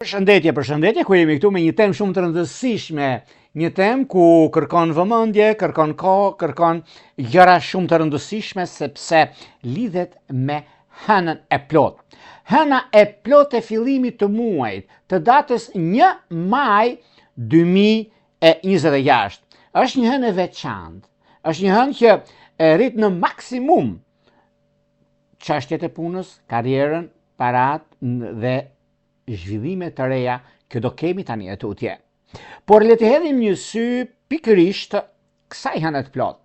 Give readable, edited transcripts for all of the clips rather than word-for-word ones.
Përshëndetje, ku jemi këtu me një temë shumë të rëndësishme, një temë ku kërkon vëmendje, kërkon kohë, kërkon gjëra shumë të rëndësishme sepse lidhet me hënën e plot. Hëna e plot e fillimit të muajit, të datës 1 maj 2026. Është një hënë e veçantë. Është një hënë që rrit në maksimum çështjet e punës, karrierën, paratë dhe zhvillime të reja që do kemi tani e tutje. Por le të hedhim një sy pikërisht kësaj hëne të plot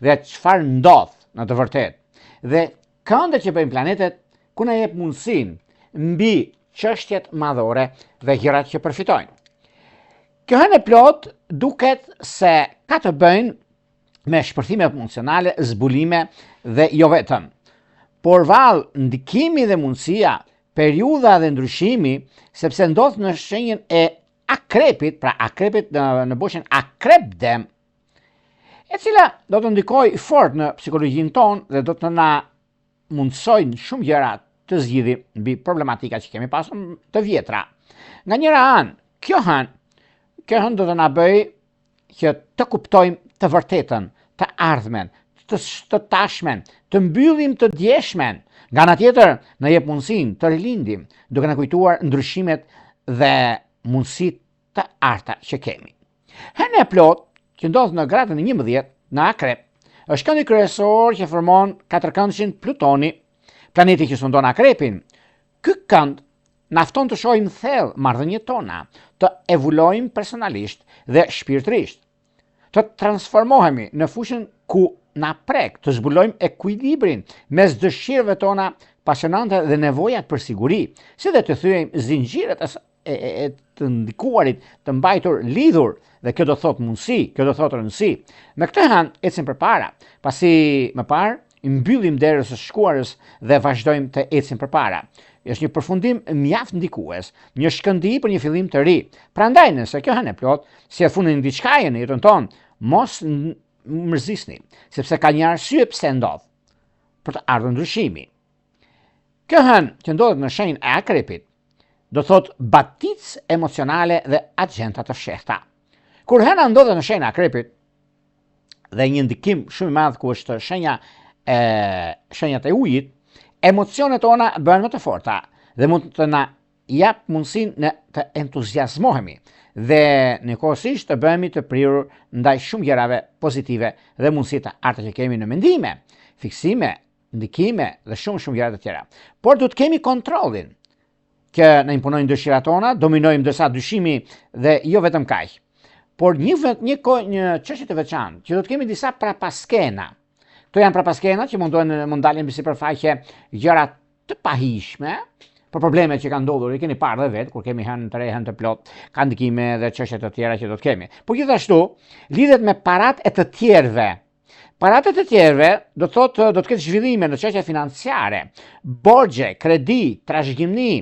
dhe çfarë ndodh në të vërtetë. Dhe këndet që bëjmë planetet ku na jep mundësinë mbi çështjet madhore dhe gjërat që përfitojnë. Kjo hënë e plot duket se ka të bëjnë me shpërthime emocionale, zbulime dhe jo vetëm. Por vallë ndikimi dhe mundësia, periudha dhe ndryshimi, sepse ndodh në shenjën e akrepit, pra akrepit në boshën akrepdem, e cila do të ndikojë fort në psikologjinë tonë dhe do të na mundsojnë shumë gjëra të zgjidhim mbi problematika që kemi pasur të vjetra. Nga njëra anë, kjo hënë do të na bëjë që të kuptojmë të vërtetën, të ardhmen, të tashmen, të mbyllim të djeshmen. Nga ana tjetër, na jep mundësinë të rilindim, duke na kujtuar ndryshimet dhe mundësitë të arta që kemi. Hëna e plot, që ndodh në gradën e 11 në Akrep, është këndi kryesor që formon katërkëndshin Plutoni, planeti që sundon Akrepin. Ky kënd na fton të shohim thellë marrëdhëniet tona, të evolojmë personalisht dhe shpirtërisht, të transformohemi në fushën ku na prek, të zbulojmë ekuilibrin mes dëshirëve tona pasionante dhe nevojat për siguri, si dhe të thyejmë zinxhiret e të ndikuarit të mbajtur lidhur, dhe kjo do thot mundësi, kjo do thot rëndësi. Me këtë hënë ecim përpara, pasi më parë i mbyllim derës së shkuarës dhe vazhdojmë të ecim përpara. Është një përfundim mjaft ndikues, një shkëndij për një fillim të ri. Prandaj nëse kjo hënë e plot, si e fundin diçkaje në jetën tonë, mos mërzisni, sepse ka një arsye pse ndodh, për të ardhur ndryshimi. Kjo hënë që ndodhet në shenjën e Akrepit, do thot baticë emocionale dhe agjenta të fshehta. Kur hëna ndodhet në shenjën e Akrepit, dhe një ndikim shumë i madh ku është shenjat e ujit, emocionet tona bëhen më të forta dhe mund të na jap mundësinë të entuziazmohemi dhe njëkohësisht të bëhemi të prirur ndaj shumë gjërave pozitive dhe mundësi të arta që kemi në mendime, fiksime, ndikime dhe shumë gjëra të tjera. Por duhet kemi kontrollin që na imponojnë dëshirat tona, dominojmë disa dyshimi dhe jo vetëm kaq. Por një çështje të veçantë që do të kemi disa prapaskena. Këto janë prapaskena që mund dalin mbi sipërfaqe gjëra të pahishme, për problemet që kanë ndodhur, i keni parë dhe vetë, kur kemi hënë të re, hënë të plot, ka ndikime dhe çështje të tjera që do të kemi. Por gjithashtu, lidhet me paratë e të tjerëve. Paratë e të tjerëve do të ketë zhvillime në çështje financiare, borxhe, kredi, trashëgimni,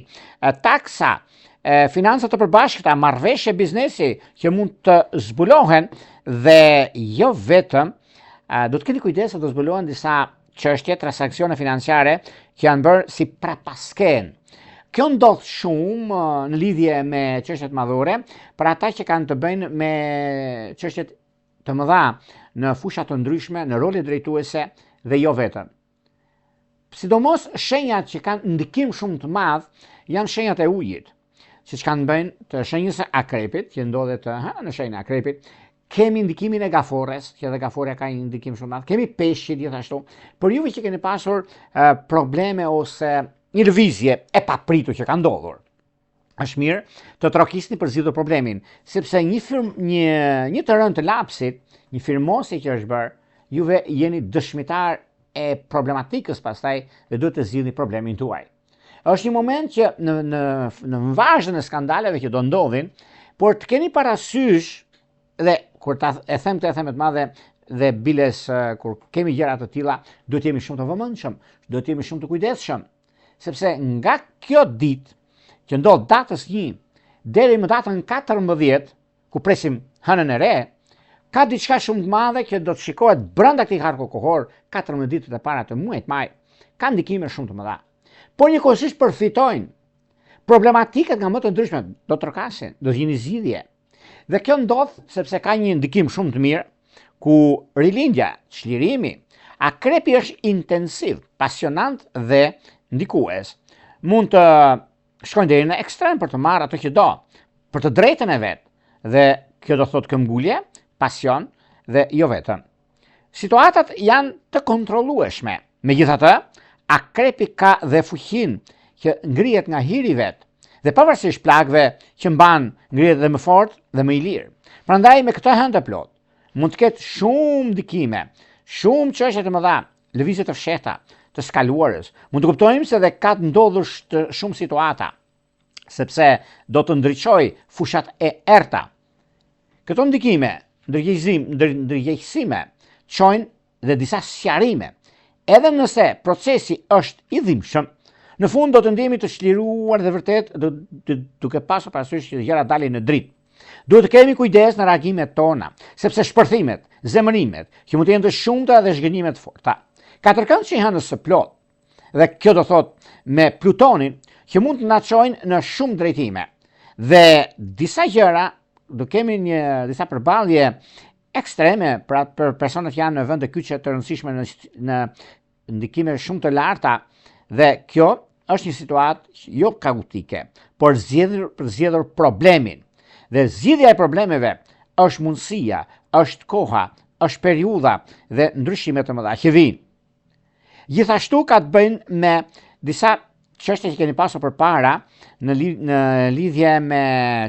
taksa, financa të përbashkëta, marrëveshje biznesi që mund të zbulohen dhe jo vetëm, do të keni kujdes se do zbulohen disa çështje, transaksione financiare që janë bërë si prapaskenë. Kjo ndodh shumë në lidhje me çështjet madhore, për ata që kanë të bëjnë me çështjet të mëdha në fusha të ndryshme, në role drejtuese dhe jo vetëm. Sidomos shenjat që kanë ndikim shumë të madh janë shenjat e ujit, siç kanë bëjnë të shenjës së Akrepit, që ndodhet në shenjën e Akrepit. Kemi ndikimin e Gaforres, që edhe Gaforja ka një ndikim shumë të madh. Kemi Peshqit gjithashtu. Por juve që keni pasur probleme ose një lëvizje e papritur që ka ndodhur, është mirë të trokisni për zgjidhur problemin, sepse një të rënë të lapsit, një firmosje që është bërë, juve jeni dëshmitar e problematikës pastaj dhe duhet të zgjidhni problemin tuaj. Është një moment që në vazhdën e skandaleve që do ndodhin, por të keni parasysh, dhe kur e them të madhe dhe biles kur kemi gjëra të tilla, duhet jemi shumë të vëmendshëm, duhet jemi shumë të kujdesshëm, sepse nga kjo ditë që ndodh datës 1 deri më datën 14, ku presim hënën e re, ka diçka shumë të madhe që do të shikohet brenda këtij harku kohor, 14 ditët e para të muajit maj, ka ndikime shumë të mëdha. Por njëkohësisht përfitojnë problematikat nga më të ndryshme do të rrakasin, do të jeni zgjidhje. Dhe kjo ndodh sepse ka një ndikim shumë të mirë ku rilindja, çlirimi, akrepi është intensiv, pasionant dhe ndikues. Mund të shkojnë deri në ekstrem për të marrë ato që do, për të drejtën e vet. Dhe kjo do thotë këmbgulje, pasion dhe jo vetëm. Situatat janë të kontrollueshme. Megjithatë, akrepi ka dhe fuqinë që ngrihet nga hiri vet dhe pavarësisht plagëve që mban ngrihet dhe më fort dhe më i lirë. Prandaj me këtë hënë të plot mund të ketë shumë ndikime, shumë çështje të mëdha, lëvizje të fshehta, të skaluarës. Mund të kuptojmë se dhe ka të ndodhur shumë situata, sepse do të ndriçoj fushat e errta. Këto ndikime, ndërgjegjësime, çojnë dhe disa sqarime. Edhe nëse procesi është i dhimbshëm, në fund do të ndihemi të çliruar dhe vërtet duke pasur parasysh që gjërat dalin në dritë. Duhet të kemi kujdes në reagimet tona, sepse shpërthimet, zemërimet, që mund të jenë të shumta dhe zhgënjime të forta, katërkënd që hënës së plot, dhe kjo do thotë me Plutonin, që mund të na çojnë në shumë drejtime. Dhe disa gjëra, do kemi disa përballje ekstreme për personat që janë në vende kyçe të rëndësishme në ndikime shumë të larta, dhe kjo është një situatë jo kaotike, por zgjedhur problemin. Dhe zgjidhja e problemeve është mundësia, është koha, është periudha dhe ndryshime të mëdha që vijnë. Gjithashtu ka të bëjnë me disa çështje që keni pasur përpara në lidhje me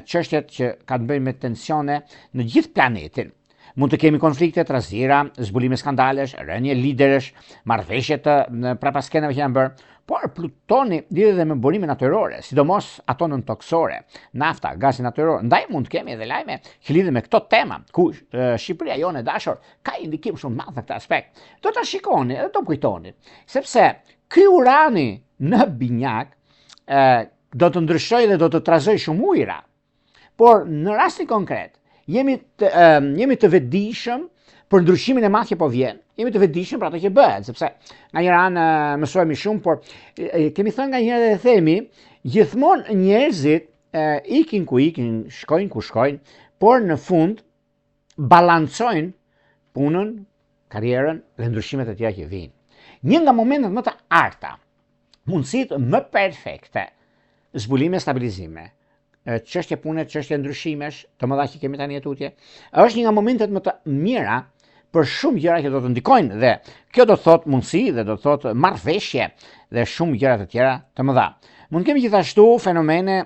çështjet që kanë të bëjnë me tensione në gjithë planetin. Mund të kemi konflikte, trazira, zbulime skandalesh, rënje liderësh, marrëveshje të prapaskenave që janë bërë, por Plutoni lidhet dhe me burimet natyrore, sidomos ato nëntoksore, nafta, gazi natyror. Ndaj mund të kemi edhe lajme që lidhen me këto tema, ku Shqipëria jonë e dashur ka indikim shumë madh në këtë aspekt. Do ta shikoni edhe do kujtoni, sepse ky Urani në binjak do të ndryshojë dhe do të trazojë shumë ujëra. Por në rastin konkret, jemi të vetëdijshëm për ndryshimin e madh që po vjen. Jemi të vetëdijshëm për ato që bëhet, sepse nga një anë mësohemi shumë, por kemi thënë nga njëherë dhe themi, gjithmonë njerëzit ikin ku ikin, shkojnë ku shkojnë, por në fund balancojnë punën, karrierën dhe ndryshimet e tjera që vijnë. Një nga momentet më të arta, mundësitë më perfekte, zbulime, stabilizime, çështje pune, çështje ndryshimesh, të mëdha që kemi tani tutje, është një nga momentet më të mira për shumë gjëra që do të ndikojnë dhe kjo do të thotë mundësi dhe do të thotë marrëveshje dhe shumë gjëra të tjera të mëdha. Mund kemi gjithashtu fenomene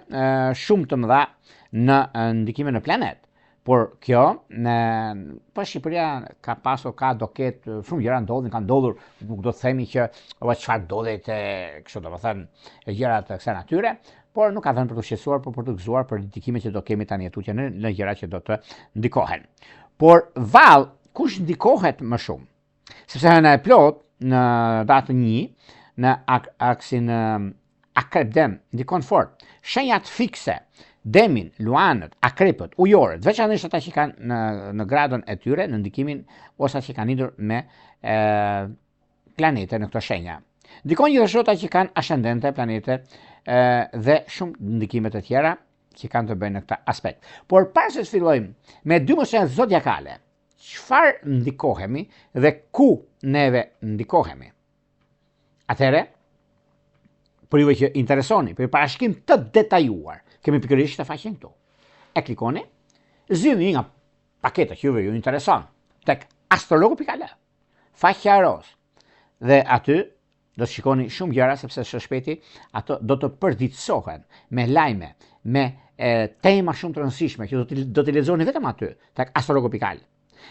shumë të mëdha në ndikime në planet. Por kjo, po Shqipëria do ketë shumë gjëra ndodhin, kanë ndodhur, nuk do të themi që çfarë ndodhet kështu domethënë gjëra të kësaj natyre, por nuk ka vënë për të shqetësuar, por për të gëzuar për ndikimet që do kemi tani tutje në gjërat që do të ndikohen. Por vallë, kush ndikohet më shumë? Sepse hëna e plot në datën 1 në aksin Akrep Dem ndikon fort. Shenjat fikse, Demin, Luanët, Akrepët, Ujorët, veçanërisht ata që kanë në gradën e tyre në ndikimin ose ata që kanë lidhur me planete në këto shenja. Ndikon gjithashtu ata që kanë ascendente planete dhe shumë ndikime të tjera që kanë të bëjnë në këtë aspekt. Por para se të fillojmë me dy moshat zodiakale, çfarë ndikohemi dhe ku neve ndikohemi? Atëherë, për juve që interesoni, për parashkim të detajuar, kemi pikërisht të faqen këtu. E klikoni, zgjidhni një nga paketat që juve ju intereson tek astrologu.al, faqja roz. Dhe aty do të shikoni shumë gjëra sepse së shpejti ato do të përditësohen me lajme, me tema shumë të rëndësishme që do t'i lexoni vetëm aty tek astrologu.al.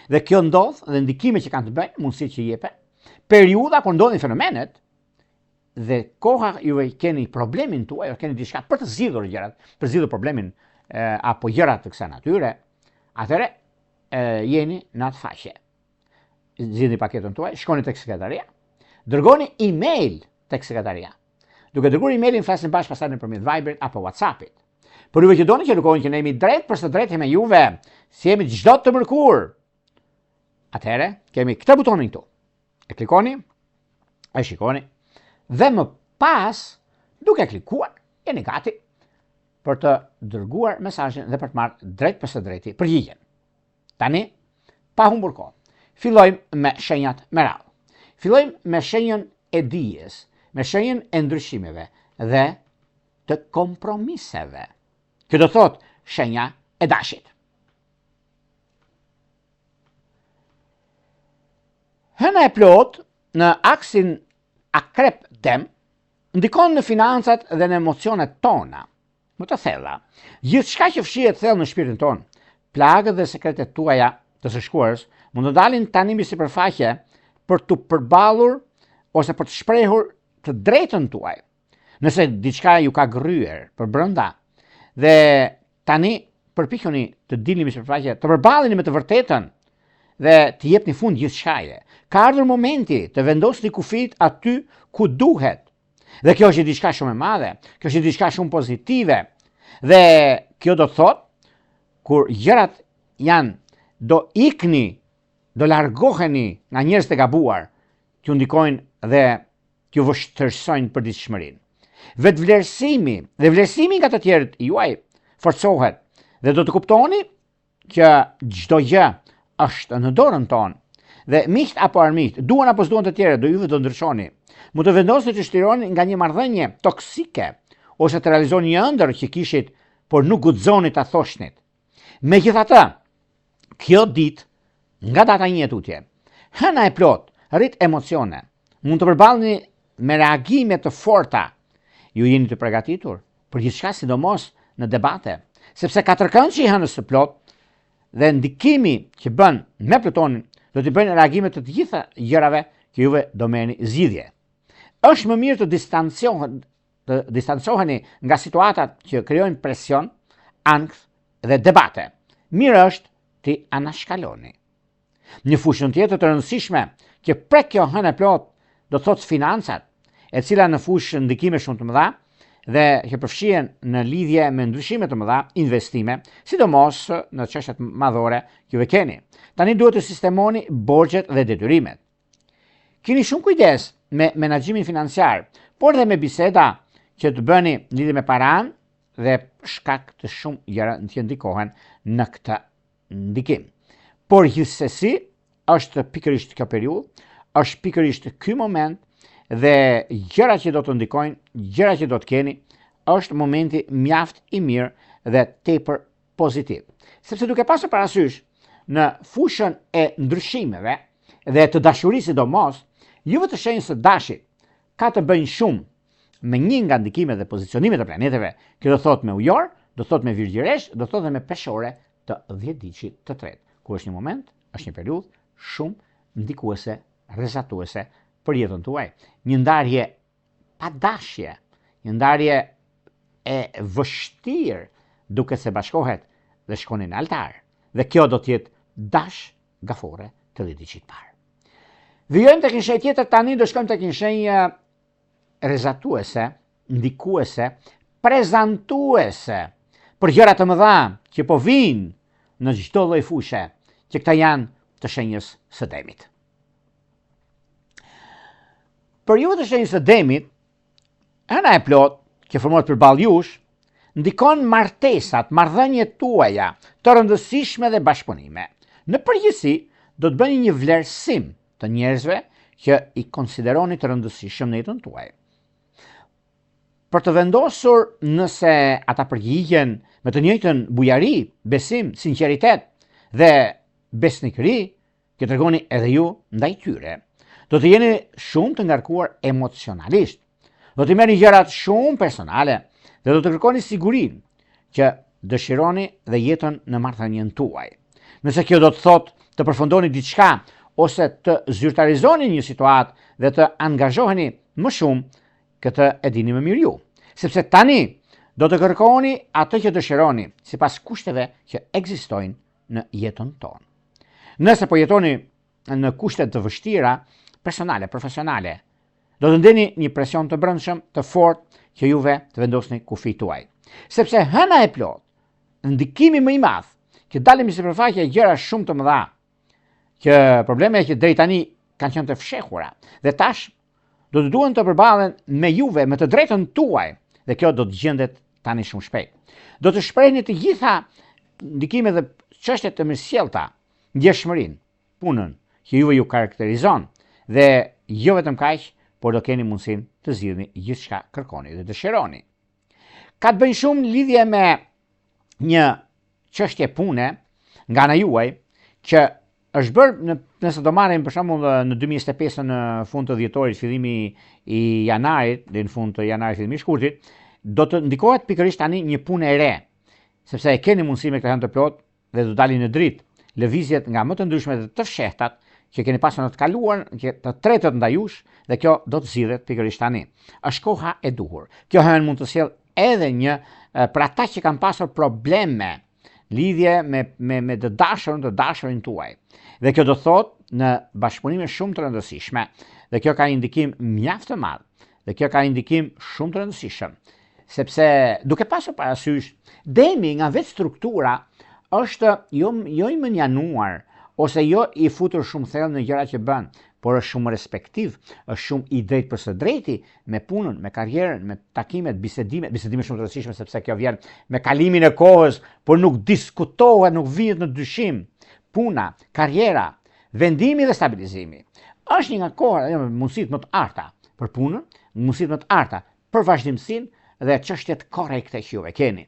Dhe kjo ndodh dhe ndikime që kanë të bëjnë, mundësitë që jepe, periudha kur ndodhin fenomenet dhe koha juve keni problemin tuaj, keni diçka për të zgjidhur gjërat, për zgjidhur problemin apo gjërat të kësaj natyre, atëherë jeni në atë faqe. Zgjidhni paketën tuaj, shkoni tek sekretaria, dërgoni email tek sekretaria. Duke dërguar emailin flasim bashkë pastaj nëpërmjet Viberit apo WhatsAppit. Por juve që doni që lukoni që ne jemi drejt për së drejtë me juve, si jemi çdo të mërkur. Atëherë kemi këtë butonin këtu. E klikoni, e shikoni dhe më pas, duke klikuar, jeni gati për të dërguar mesazhin dhe për të marrë drejt për së drejti përgjigjen. Tani, pa humbur kohë, fillojmë me shenjat me radhë. Fillojmë me shenjën e dijes, me shenjën e ndryshimeve dhe të kompromiseve. Kjo do thot shenja e dashit. Hëna e plot në aksin akrep-dem ndikon në financat dhe në emocionet tona. Më të thella, gjithçka që fshihet thellë në shpirtin ton, plagët dhe sekretet tuaja të së shkuarës mund të dalin tani mbi sipërfaqe për të përballur ose për të shprehur të drejtën tuaj. Nëse diçka ju ka gryer për brenda dhe tani përpiquni të dilni mbi sipërfaqe, të përballeni me të vërtetën dhe të jepni fund gjithçkaje. Ka ardhur momenti të vendosni kufit aty ku duhet. Dhe kjo është diçka shumë e madhe, kjo është diçka shumë pozitive. Dhe kjo do të thotë kur gjërat do ikni, do largoheni nga njerëz të gabuar, t'ju ndikojnë dhe t'ju vështërsojnë përditshmërinë. Vetvlerësimi dhe vlerësimi nga të tjerët juaj forcohet dhe do të kuptoni që çdo gjë është në dorën tonë dhe miqt apo armiqt, duan apo s'duan të tjerë, do juve do ndryshoni. Mund të vendosni të shtrironi nga një marrëdhënie toksike ose të realizoni një ëndër që kishit, por nuk guxoni ta thoshnit. Megjithatë, kjo ditë nga data 1 tutje, hëna e plot rrit emocione. Mund të përballeni me reagime të forta. Ju jeni të përgatitur për gjithçka, sidomos në debate, sepse katërkëndshi i hënës së plot dhe ndikimi që bën me Plutonin do t'i bëjnë reagime të gjitha gjërave që juve do merrni zgjidhje. Është më mirë të distancoheni nga situatat që krijojnë presion, ankth dhe debate. Mirë është t'i anashkaloni. Një fushë tjetër të rëndësishme që prek kjo hënë e plot do thotë financat, e cila në fushë ndikime shumë të mëdha dhe që përfshihen në lidhje me ndryshime të mëdha, investime, sidomos në çështjet madhore që ju keni. Tani duhet të sistemoni borxhet dhe detyrimet. Keni shumë kujdes me menaxhimin financiar, por dhe me biseda që të bëni lidhje me paran dhe shkak të shumë gjëra që ndikohen në këtë ndikim. Por gjithsesi është pikërisht kjo periudhë, është pikërisht ky moment dhe gjërat që do të ndikojnë, gjërat që do të keni, është momenti mjaft i mirë dhe tepër pozitiv. Sepse duke pasur parasysh në fushën e ndryshimeve dhe të dashurisë sidomos, juve të shenjës së dashit ka të bëjnë shumë me një nga ndikimet dhe pozicionimet e planeteve, që do thot me ujor, do thot me virgjëresh, do thot dhe me peshore të dhjetëdiqit të tretë, ku është një moment, është një periudhë shumë ndikuese, rrezatuese për jetën tuaj. Një ndarje pa dashje, një ndarje e vështirë, duke se bashkohet dhe shkoni në altar. Dhe kjo do t'jetë dash gafore të dhjetëdiqit parë. Vijojmë tek një shenjë tjetër tani, do shkojmë tek një shenjë rrezatuese, ndikuese, prezantuese për gjëra të mëdha që po vinë në çdo lloj fushe, që këta janë të shenjës së demit. Për ju të shenjës së demit, hëna e plot që formohet përballë jush, ndikon martesat, marrëdhëniet tuaja të rëndësishme dhe bashkëpunime. Në përgjithësi, do të bëni një vlerësim të njerëzve që i konsideroni të rëndësishëm në jetën tuaj. Për të vendosur nëse ata përgjigjen me të njëjtën bujari, besim, sinqeritet dhe besnikëri që tregoni edhe ju ndaj tyre. Do të jeni shumë të ngarkuar emocionalisht. Do të merrni gjërat shumë personale dhe do të kërkoni sigurinë që dëshironi dhe jetën në marrëdhënien tuaj. Nëse kjo do të thotë të përfundoni diçka ose të zyrtarizoni një situatë dhe të angazhoheni më shumë, këtë e dini më mirë ju. Sepse tani do të kërkoni atë që dëshironi sipas kushteve që ekzistojnë në jetën tonë. Nëse po jetoni në kushte të vështira, personale, profesionale, do të ndeni një presion të brendshëm, të fortë që juve të vendosni kufijt tuaj. Sepse hëna e plot, ndikimi më i madh që dalin në sipërfaqe gjëra shumë të mëdha, që probleme që deri tani kanë qenë të fshehura dhe tash do të duhen të përballen me juve, me të drejtën tuaj, dhe kjo do të gjendet tani shumë shpejt. Do të shprehni të gjitha ndikimet dhe çështjet të mirësjellta, ndjeshmërinë, punën që juve ju karakterizon dhe jo vetëm kaq, por do keni mundësinë të zgjidhni gjithçka kërkoni dhe dëshironi. Ka të bëjë shumë lidhje me një çështje pune nga ana juaj që është bërë nëse do marrim për shembull në 2025 në fund të dhjetorit, fillimi i janarit, deri në fund të janarit, fillimi i shkurtit, do të ndikohet pikërisht tani një punë e re, sepse e keni mundësi me këtë hënë të plot dhe do dalin në dritë lëvizjet nga më të ndryshme dhe të fshehtat që keni pasur në të kaluar, që të tretët ndaj jush, dhe kjo do të zgjidhet pikërisht tani. Është koha e duhur. Kjo hënë mund të sjellë edhe një për ata që kanë pasur probleme lidhje me të dashurin tuaj. Dhe kjo do thotë në bashkëpunime shumë të rëndësishme, dhe kjo ka indikim mjaft të madh, dhe kjo ka indikim shumë të rëndësishëm, sepse duke pasur parasysh demi nga vetë struktura është jo i menjanuar ose jo i futur shumë thellë në gjëra që bën, por është shumë respektiv, është shumë i drejtë për së drejti me punën, me karrierën, me takimet, bisedime shumë të rëndësishme sepse kjo vjen me kalimin e kohës, por nuk diskutohet, nuk vihet në dyshim. Puna, karriera, vendimi dhe stabilizimi është një nga kohë mundësitë më të arta për punën, mundësitë më të arta për vazhdimsinë dhe çështjet korrekte që juve keni.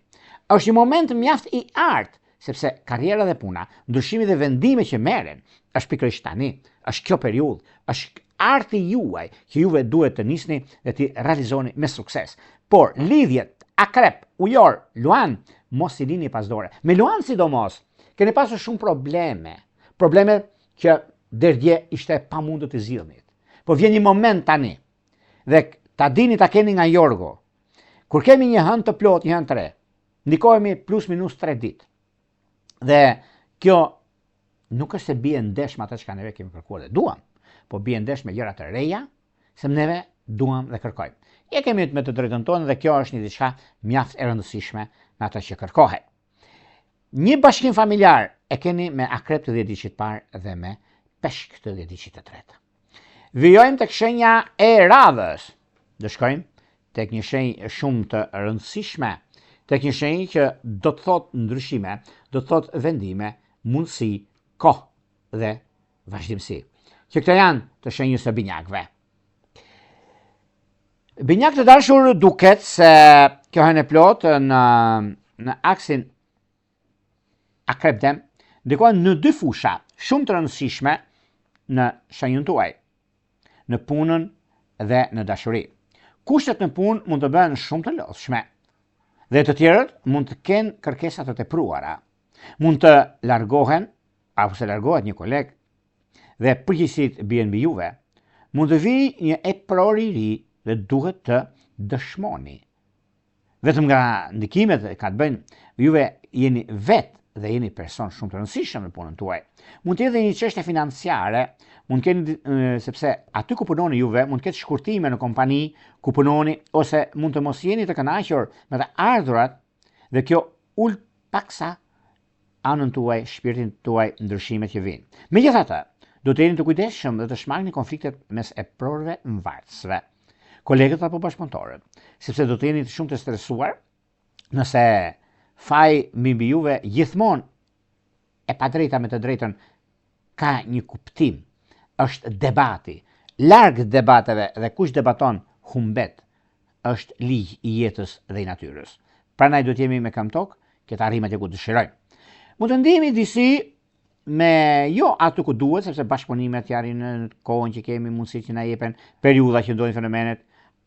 Është një moment mjaft i artë, sepse karriera dhe puna, ndryshimi dhe vendime që merren, është pikërisht tani, është kjo periudhë, është arti juaj që juve duhet të nisni dhe të realizoni me sukses. Por lidhjet akrep, ujor, luan, mos i lini pas dore. Me luan sidomos, keni pasur shumë probleme që derdje ishte pamundur të zgjidhni. Po vjen një moment tani dhe ta dini ta keni nga Jorgo. Kur kemi një hënë të plot, një hënë të re, ndikohemi plus minus 3 ditë. Dhe kjo nuk është se bie ndesh me atë që neve kemi kërkuar dhe duam, po bie ndesh me gjëra të reja, se neve duam dhe kërkojmë. Je kemi me të drejtën tonë dhe kjo është një diçka mjaft e rëndësishme në atë që kërkohet. Një bashkim familjar e keni me akrep të 10 diqit parë dhe me peshk të 10 diqit të tretë. Vijojmë tek shenja e radhës. Do shkojmë tek një shenjë shumë të rëndësishme, tek një shenjë që do të thotë ndryshime, do të thotë vendime, mundësi, kohë dhe vazhdimsi. Që këto janë të shenjës së binjakëve. Binjakë të dashur, duket se kjo hënë e plotë në aksin akrep-dem ndikojnë në 2 fusha shumë të rëndësishme në shenjën tuaj, në punën dhe në dashuri. Kushtet në punë mund të bëhen shumë të lodhshme dhe të tjerët mund të kenë kërkesa të tepruara. Mund të largohen, apo se largohet një koleg dhe përgjegjësitë bien mbi juve. Mund të vijë një epror i ri dhe duhet të dëshmoni. Vetëm nga ndikimet ka të bëjnë, juve jeni vetë dhe jeni person shumë të rëndësishëm në punën tuaj. Mund të jetë një çështje financiare, mund keni sepse aty ku punoni juve mund të ketë shkurtime në kompani ku punoni ose mund të mos jeni të kënaqur me të ardhurat dhe kjo ul paksa anën tuaj, shpirtin tuaj, ndryshimet që vijnë. Megjithatë, do të jeni të kujdesshëm dhe të shmangni konfliktet mes eprorëve mbartësve, kolegët apo bashkëpunëtorët, sepse do të jeni shumë të stresuar nëse faj mbi juve gjithmonë e padrejta me të drejtën ka një kuptim, është debati, larg debateve dhe kush debaton humbet, është ligj i jetës dhe i natyrës. Prandaj do të jemi me këmbë tokë që të arrijmë atje ku dëshirojmë. Mund të ndihemi disi me jo aty ku duhet, sepse bashkëpunimet janë në kohën që kemi mundësi që na jepen periudha që ndodhin fenomenet,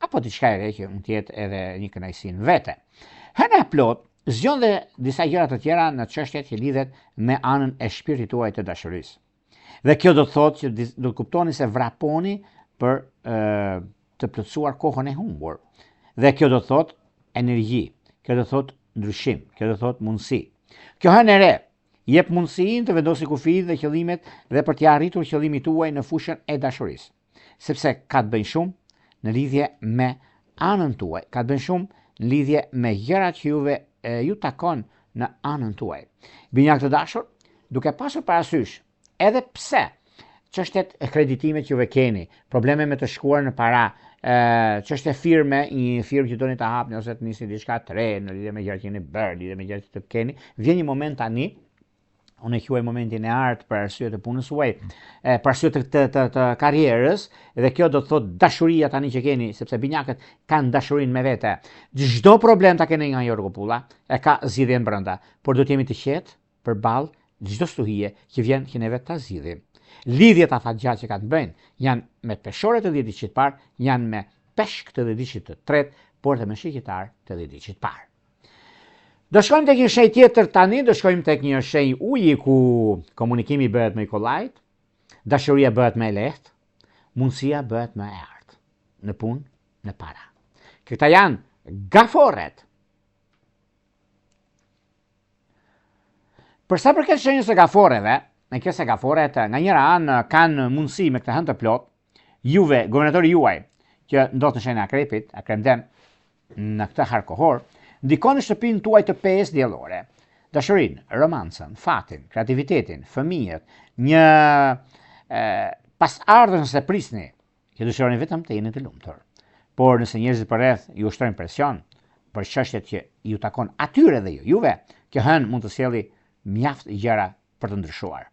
apo diçka e re që mund të jetë edhe një kënaqësi në vete. Hëna e plot zgjon dhe disa gjëra të tjera në çështjet që lidhet me anën e shpirtit tuaj të dashurisë. Dhe kjo do të thotë që do të kuptoni se vraponi për të plotësuar kohën e humbur. Dhe kjo do të thotë energji, kjo do të thotë ndryshim, kjo do të thotë mundësi. Kjo hënë e re jep mundësinë të vendosni kufijtë dhe qëllimet dhe për të arritur qëllimin tuaj në fushën e dashurisë, sepse ka të bëjë shumë në lidhje me anën tuaj, ka të bëjë shumë në lidhje me gjërat që ju takon në anën tuaj. Binjak të dashur, duke pasur parasysh edhe pse çështjet e kreditimet që juve keni, probleme me të shkuar në para, çështje firme, një firmë që doni ta hapni ose të nisni diçka të re në lidhje me gjërat që keni bërë, lidhje me gjërat që të keni, vjen një moment tani, unë e quaj momentin e artë për arsye të punës suaj, për arsye të karrierës, dhe kjo do të thotë dashuria tani që keni, sepse binjakët kanë dashurinë me vete. Çdo problem ta keni nga një rrogupulla, e ka zgjidhjen brenda, por do të jemi të qetë përballë çdo stuhie që vjen që ne vetë ta zgjidhim. Lidhjet afatgjatë që ka të bëjnë janë me peshore të 10 ditë të parë, janë me peshk të 10 ditë të tretë, por dhe me shqiqitar të 10 ditë të parë. Do shkojmë tek një shenjë tjetër tani, do shkojmë tek një shenjë uji ku komunikimi bëhet më i kollajt, dashuria bëhet më e lehtë, mundësia bëhet më e artë, në punë, në para. Këta janë gaforet. Për sa përket shenjës së gaforeve, në kjo se gaforet nga njëra anë kanë mundësi me këtë hënë të plot, juve, guvernatori juaj, që ndodh në shenjën e akrepit, akremdem në këtë harkohor, ndikon në shtëpinë tuaj të pesë diellore. Dashurinë, romancën, fatin, kreativitetin, fëmijët, një pasardhës nëse prisni, që dëshironi vetëm të jeni të lumtur. Por nëse njerëzit përreth ju ushtrojnë presion për çështjet që ju takon atyre dhe juve, kjo hën mund të sjelli mjaft gjëra për të ndryshuar.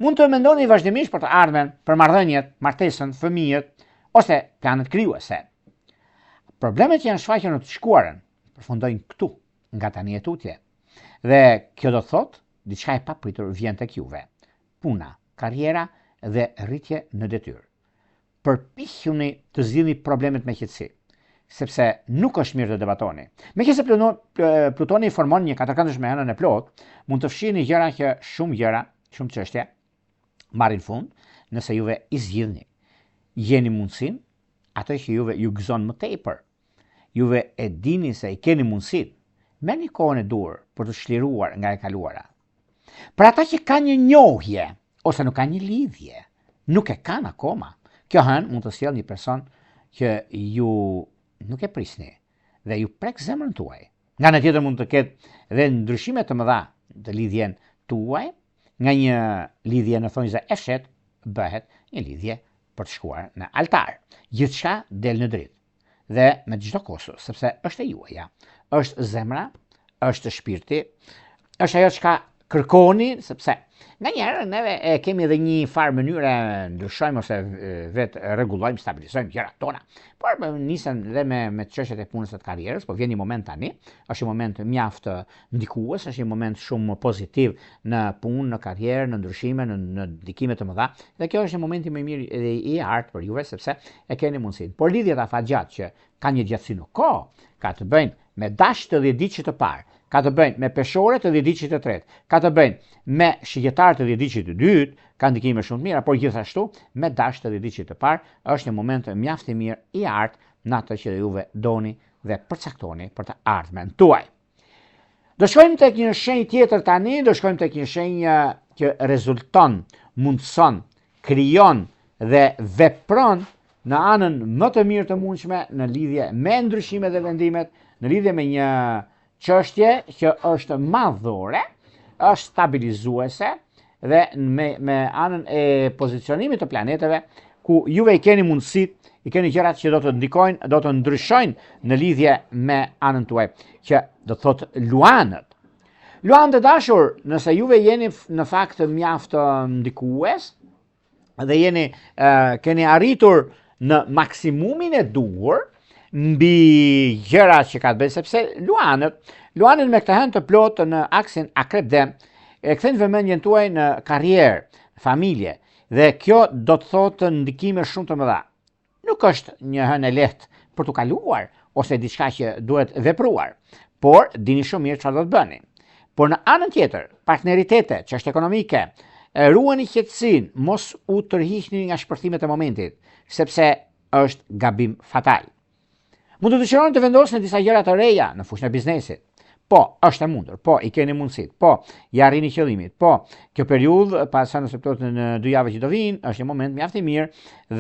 Mund të mendoni vazhdimisht për të ardhmen, për marrëdhëniet, martesën, fëmijët ose planet krijuese. Problemet që janë shfaqur në të shkuarën përfundojnë këtu, nga tani e tutje. Dhe kjo do të thotë, diçka e papritur vjen tek juve. Puna, karriera dhe rritje në detyrë. Përpiquni të zgjidhni problemet me qetësi, sepse nuk është mirë të debatoni. Meqenëse Plutoni formon një katërkëndësh me hënën e plot, mund të fshihni gjëra që shumë çështje marrin fund nëse juve i zgjidhni. Jeni mundësin, atë që juve ju gëzon më tepër. Juve e dini se i keni mundësit, merrni kohën e dur për të çliruar nga e kaluara. Për ata që kanë një njohje ose nuk kanë një lidhje, nuk e kanë akoma, kjo hënë mund të sjellë një person që ju nuk e prisni dhe ju prek zemrën tuaj. Nga ana tjetër mund të ketë dhe ndryshime të mëdha të lidhjen tuaj, nga një lidhje në thonjza e fshet bëhet një lidhje për të shkuar në altar. Gjithçka del në dritë. Dhe me çdo kosto, sepse është e juaja, është zemra, është shpirti, është ajo çka kërkoni, sepse nganjëherë neve kemi edhe një farë mënyre ndryshojmë ose vetë rregullojmë, stabilizojmë gjërat tona. Por nisen dhe me çështjet e punës së karrierës, po vjen një moment tani, është një moment mjaft ndikues, është një moment shumë pozitiv në punë, në karrierë, në ndryshime, në ndikime të mëdha, dhe kjo është një moment më i mirë dhe i artë për juve sepse e keni mundësinë. Por lidhjet afatgjatë që kanë një gjatësi në kohë, ka të bëjnë me dash të 10 ditë të parë, ka të bëjnë me peshore të 10 ditë të tretë, ka të bëjnë me shigjetar të 10 ditë të dytë, ka ndikime shumë të mira, por gjithashtu me dash të 10 ditë të parë është një moment mjaft i mirë i artë në atë që juve doni dhe përcaktoni për të ardhmen tuaj. Do shkojmë tek një shenjë tjetër tani, do shkojmë tek një shenjë që rezulton, mundson, krijon dhe vepron në anën më të mirë të mundshme në lidhje me ndryshimet dhe vendimet, në lidhje me një çështje që është madhore, është stabilizuese dhe me anën e pozicionimit të planeteve, ku juve i keni mundësit, i keni gjërat që do të ndikojnë, do të ndryshojnë në lidhje me anën tuaj, që do të thotë luanët. Luanët e dashur, nëse juve jeni në fakt mjaft ndikues dhe keni arritur në maksimumin e duhur mbi gjërat që ka të bëjë, sepse luanët me këtë hënë të plotë në aksin akrep-dëm e kthejnë vëmendjen tuaj në karrierë, familje, dhe kjo do të thotë ndikime shumë të mëdha. Nuk është një hënë e lehtë për të kaluar ose diçka që duhet vepruar, por dini shumë mirë çfarë do të bëni. Por në anën tjetër, partneritete, çështje ekonomike, ruani qetësinë, mos u tërhiqni nga shpërthimet e momentit, sepse është gabim fatal. Mund të dëshironi të vendosni disa gjëra të reja në fushën e biznesit. Po, është e mundur, po, i keni mundësit, po, i arrini qëllimit, po, kjo periudhë, pasa nëse plot në 2 javë që do vinë, është një moment mjaft i mirë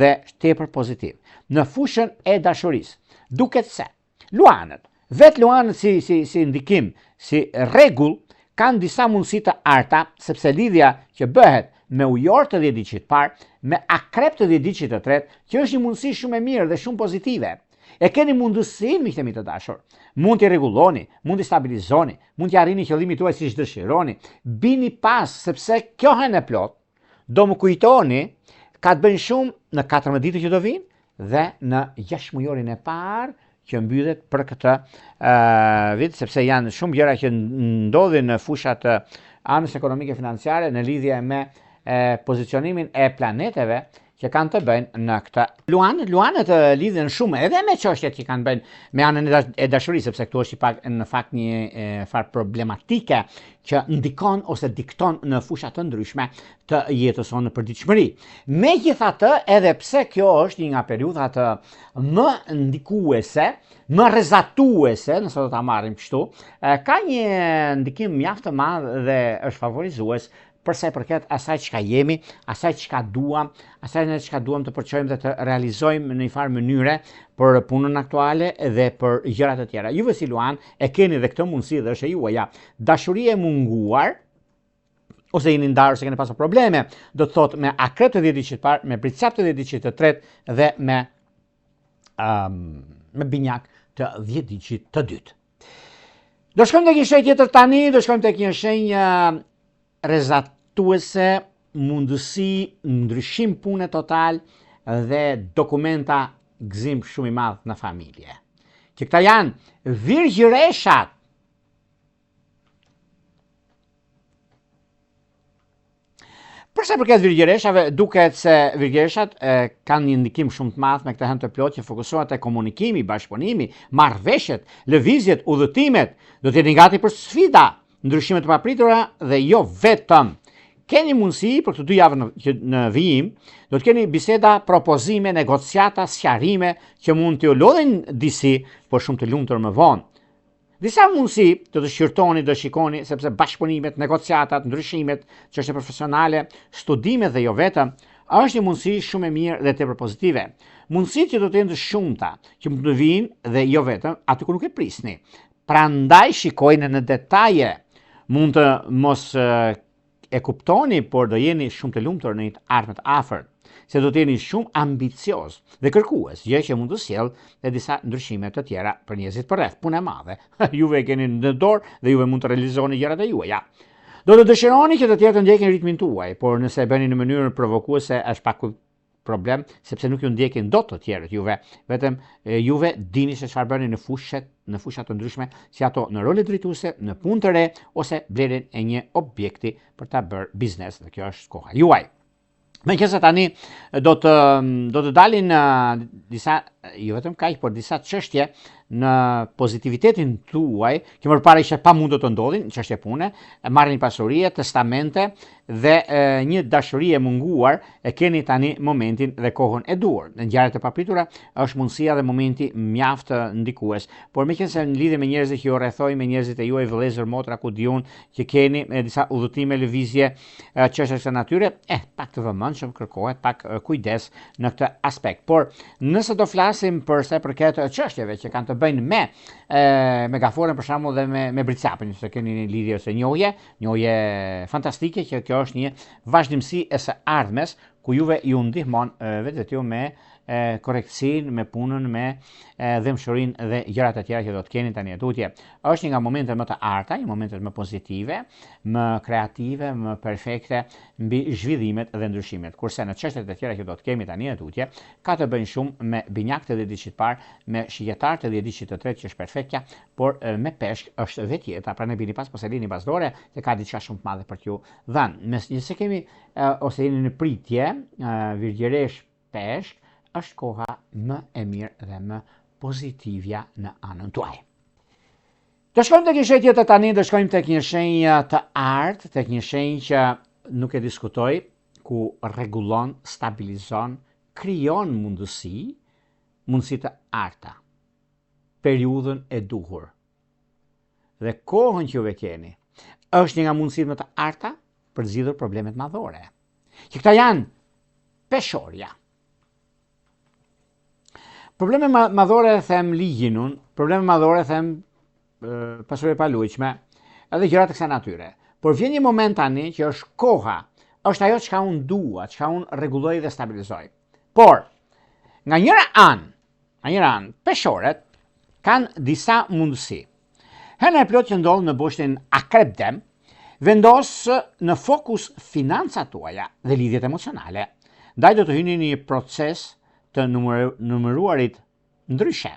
dhe tepër pozitiv. Në fushën e dashurisë, duket se luanët, vetë luanët si ndikim, si rregull, kanë disa mundësi të arta, sepse lidhja që bëhet me ujor të 10 diqit parë, me akrep të 10 diqit të tretë, që është një mundësi shumë e mirë dhe shumë pozitive. E keni mundësin, miqtë e mi të dashur, mund t'i rregulloni, mund t'i stabilizoni, mund t'i arrini qëllimit tuaj siç dëshironi, bini pas, sepse kjo hen e plot, do më kujtoni, ka të bëjnë shumë në 14 ditë që do vinë dhe në 6 mujorin e parë që mbyllet për këtë vit, sepse janë shumë gjëra që ndodhin në fushat anës ekonomike financiare në lidhje me pozicionimin e planeteve që kanë të bëjnë në këtë. Luanët lidhen shumë edhe me çështjet që kanë bëjnë me anën e dashurisë, sepse këtu është në fakt një farë problematike që ndikon ose dikton në fusha të ndryshme të jetës sonë në përditshmëri. Megjithatë, edhe pse kjo është një nga periudhat më ndikuese, më rrezatuese, nëse do ta marrim kështu, ka një ndikim mjaft të madh dhe është favorizues përsa i përket asaj çka jemi, asaj çka duam, asaj ne çka duam të përçojmë dhe të realizojmë në një farë mënyre për punën aktuale dhe për gjërat e tjera. Juve si Luan e keni dhe këtë mundësi dhe është e juaja. Dashuria e munguar ose jeni ndarë se keni pasur probleme, do të thotë me akrep të 10 diqit parë, me bricap të 10 diqit të tretë dhe me binjak të 10 diqit të dytë. Do shkojmë tek një shenjë tjetër tani, do shkojmë tek një shenjë rrezatuese, mundësi ndryshim pune total dhe dokumenta gëzim shumë i madh në familje. Që këta janë virgjëreshat. Përsa përket virgjëreshave, duket se virgjëreshat kanë një ndikim shumë të madh me këtë hënë të plot që fokusohet te komunikimi, bashkëpunimi, marrëveshjet, lëvizjet, udhëtimet, do të jeni gati për sfida, ndryshime të papritura dhe jo vetëm. Keni mundësi për këtë 2 javë në vijim, do të keni biseda, propozime, negociata, sqarime që mund t'ju lodhin disi, por shumë të lumtur më vonë. Disa mundësi të shqyrtoni, do shikoni, sepse bashkëpunimet, negociatat, ndryshimet, çështje profesionale, studimet dhe jo vetëm, është një mundësi shumë e mirë dhe tepër pozitive. Mundësitë që do të jenë të shumta, që mund të vinë dhe jo vetëm aty ku nuk e prisni. Prandaj shikojeni në detaje. Mund të mos e kuptoni, por do jeni shumë të lumtur në një ardhmë të afërt, se do të jeni shumë ambicioz dhe kërkues, gjë që mund të sjellë disa ndryshime të tjera për njerëzit përreth. Punë e madhe. Juve e keni në dorë dhe juve mund të realizoni gjërat e juaja. Do të dëshironi që të tjerë të ndjekin ritmin tuaj, por nëse e bëni në mënyrë provokuese është pak problem, sepse nuk ju ndjekin dot të tjerët juve, vetëm juve dini se çfarë bëni në fusha të ndryshme, si ato në role drejtuese, në punë të re ose blerjen e një objekti për ta bërë biznes, dhe kjo është koha juaj. Meqense tani do të dalin disa, jo vetëm kaq, por disa çështje në pozitivitetin tuaj, që më parë ishte pamundur do të ndodhin, çështje pune, marrni pasurie, testamente dhe një dashuri e munguar, e keni tani momentin dhe kohën e duhur. Në ngjarjet e papritura është mundësia dhe momenti mjaft ndikues, por meqense në lidhje me njerëzit që ju rrethojnë, me njerëzit e juaj, vëllezër, motra, ku diun, që keni disa udhëtime, lëvizje, çështje kësaj natyre, pak të vëmendshëm kërkohet, pak kujdes në këtë aspekt. Por nëse do flasim për sa i përket çështjeve që kanë të bëjnë me megaforën për shembull dhe me bricapin, se keni një lidhje ose njohje fantastike, që kjo është një vazhdimsi e së ardhmes ku juve ju ndihmon vetë ju me korrektësinë, me punën, me dëmshurinë dhe gjërat e tjera që do të keni tani tutje. Është një nga momentet më të arta, një momentet më pozitive, më kreative, më perfekte mbi zhvillimet dhe ndryshimet. Kurse në çështjet e tjera që do të kemi tani tutje, ka të bëjnë shumë me binjak të 10 diqit parë, me shigjetar të 10 diqit të tretë që është perfektja, por me peshk është vetjeta, pra ne bini pas poselini pas dore, se ka diçka shumë të madhe për t'ju dhënë. Nëse kemi ose jeni në pritje, virgjëresh peshk, është koha më e mirë dhe më pozitivja në anën tuaj. Do shkojmë tek një shenjë tjetër tani, do shkojmë tek një shenjë të artë, tek një shenjë që nuk e diskutoj, ku rregullon, stabilizon, krijon mundësi të arta, periudhën e duhur. Dhe kohën që juve keni, është një nga mundësitë më të arta për zgjidhur problemet madhore. Që këta janë peshorja. Probleme madhore them ligjin unë, probleme madhore them pasuri e paluajtshme, edhe gjërat e kësaj natyre. Por vjen një moment tani që është koha është ajo çka unë dua, çka unë rregulloj dhe stabilizoj. Por, nga njëra anë, peshorët kanë disa mundësi. Hëna e plot që ndodh në boshtin Akrep Dem, vendos në fokus financat tuaja dhe lidhjet emocionale. Ndaj do të hyni në një proces të numëruarit ndryshe,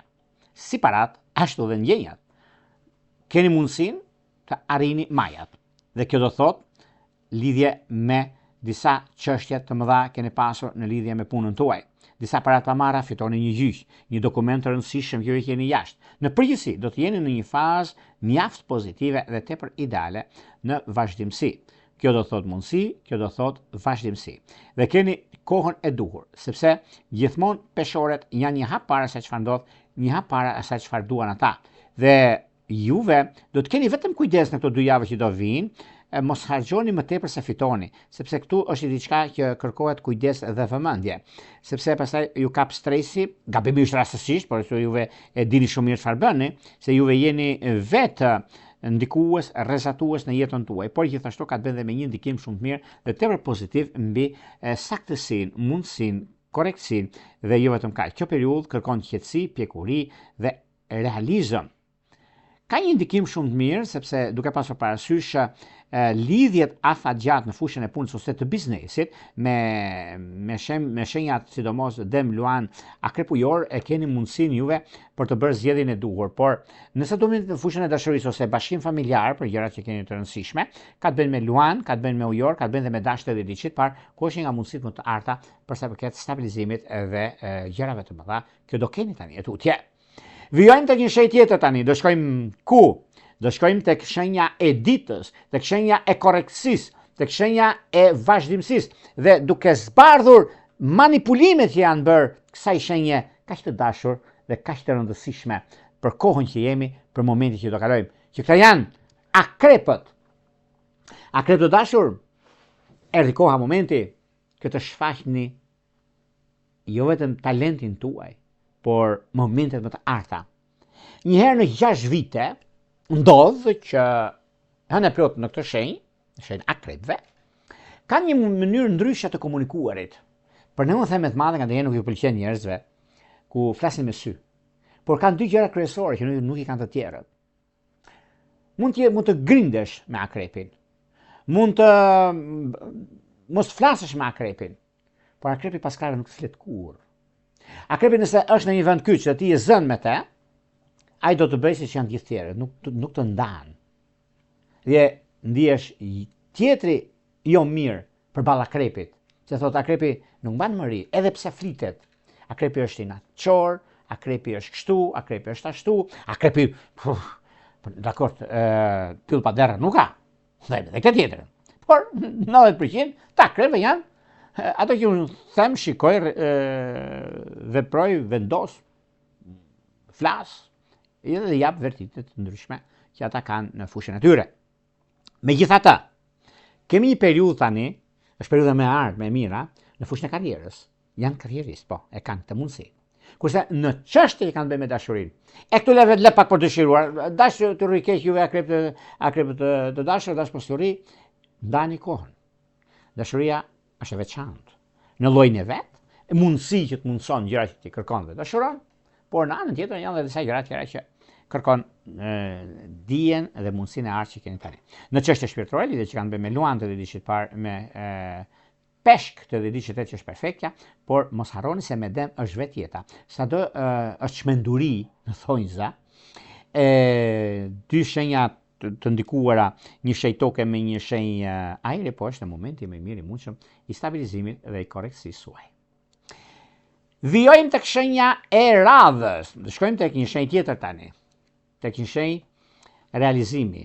si parat, ashtu dhe ndjenjat. Keni mundësin të arrini majat, dhe kjo do thot lidhje me disa çështje të mëdha keni pasur në lidhje me punën tuaj. Disa parat pa marra fitoni një gjyq, një dokument të rëndësishëm që ju keni jashtë. Në përgjithësi do të jeni në një fazë mjaft pozitive dhe tepër ideale në vazhdimsi. Kjo do thot mundësi, kjo do thot vazhdimsi. Dhe keni kohën e duhur, sepse gjithmonë peshorët janë një hap para se çfarë ndodh, një hap para asaj çfarë duan ata. Dhe juve do të keni vetëm kujdes në këto 2 javë që do vinë, mos harxhoni më tepër se fitoni, sepse këtu është diçka që kërkohet kujdes dhe vëmendje, sepse pastaj ju kap stresi, gabimisht rastësisht, por juve e dini shumë mirë çfarë bëni, se juve jeni vetë ndikues, rrezatues në jetën tuaj, por gjithashtu ka të bëjë me një ndikim shumë të mirë dhe tepër pozitiv mbi saktësinë, mundësinë, korrektësinë dhe jo vetëm kaq. Kjo periudhë kërkon qetësi, pjekuri dhe realizëm. Ka një ndikim shumë të mirë, sepse duke pasur parasysh lidhjet afatgjatë në fushën e punës ose të biznesit, me shenjat sidomos Dem, Luan, Akrep Ujor, e keni mundësinë juve për të bërë zgjedhjen e duhur. Por nëse do të në fushën e dashurisë ose bashkim familjar për gjërat që keni të rëndësishme, ka të bëjnë me Luan, ka të bëjnë me Ujor, ka të bëjnë dhe me dashët e diçit par, ku është nga mundësitë më të arta për sa përket stabilizimit dhe gjërave të mëdha, kjo do keni tani e tutje. Vijojmë tek një shenjë tjetër tani, do shkojmë ku? Do shkojmë tek shenja e ditës, tek shenja e korrektësisë, tek shenja e vazhdimësisë dhe duke zbardhur manipulimet që janë bërë kësaj shenje kaq të dashur dhe kaq të rëndësishme për kohën që jemi, për momentin që do kalojmë. Që këta janë akrepët. Akrep të dashur, erdhi koha, momenti që të shfaqni jo vetëm talentin tuaj, por momentet më të arta. Njëherë në 6 vite, ndodh që hënë e plot në këtë shenjë akrepëve, kanë një mënyrë ndryshe të komunikuarit. Për ne unë them me të madhe nga ndonjëherë nuk ju pëlqen njerëzve ku flasin me sy. Por kanë 2 gjëra kryesore që nuk i kanë të tjerët. Mund të grindesh me akrepin. Mund të mos flasësh me akrepin. Por akrepi paskare nuk të flet kurrë. Akrepi nëse është në një vend kyç dhe ti je zën me te, ai do të bëjë siç janë gjithë tjerët, nuk të ndanë. Dhe ndihesh tjetri jo mirë përballë akrepit, që thot akrepi nuk mban mëri, edhe pse flitet. Akrepi është inatçor, akrepi është kështu, akrepi është ashtu, akrepi dakord, pyll pa derë nuk ka. Dhe këtë tjetër. Por 90% të akrepëve janë ato që unë them, shikoj, veproj, vendos, flas, dhe jap vërtetë të ndryshme që ata kanë në fushën e tyre. Megjithatë, kemi një periudhë tani, është periudha më e ardhme, më e mira, në fushën e karrierës. Janë karrieristë, po, e kanë këtë mundësi. Kurse në çështje që kanë bënë me dashurinë. E këtu le pak për dëshiruar. Dash të rri keq juve akrep të dashur, dash posturi, ndani kohën. Dashuria është e veçantë. Në llojin e vet, mundësi që të mundson gjëra që ti kërkon dhe dashuron, por në anën tjetër janë edhe disa gjëra tjera që kërkon dijen dhe mundësinë e artë që keni tani. Në çështje shpirtërore, lidhje që kanë bënë me luan të diçit parë me peshk të diçit që është perfektja, por mos harroni se me Dem është vetë jeta. Sado është çmenduri në thonjza, 2 shenja të ndikuara, një shenjë toke me një shenjë ajri, po është në momenti më i mirë i mundshëm i stabilizimit dhe i korrektësisë suaj. Vijojmë tek shenja e radhës. Do shkojmë tek një shenjë tjetër tani. Tek një shenjë realizimi,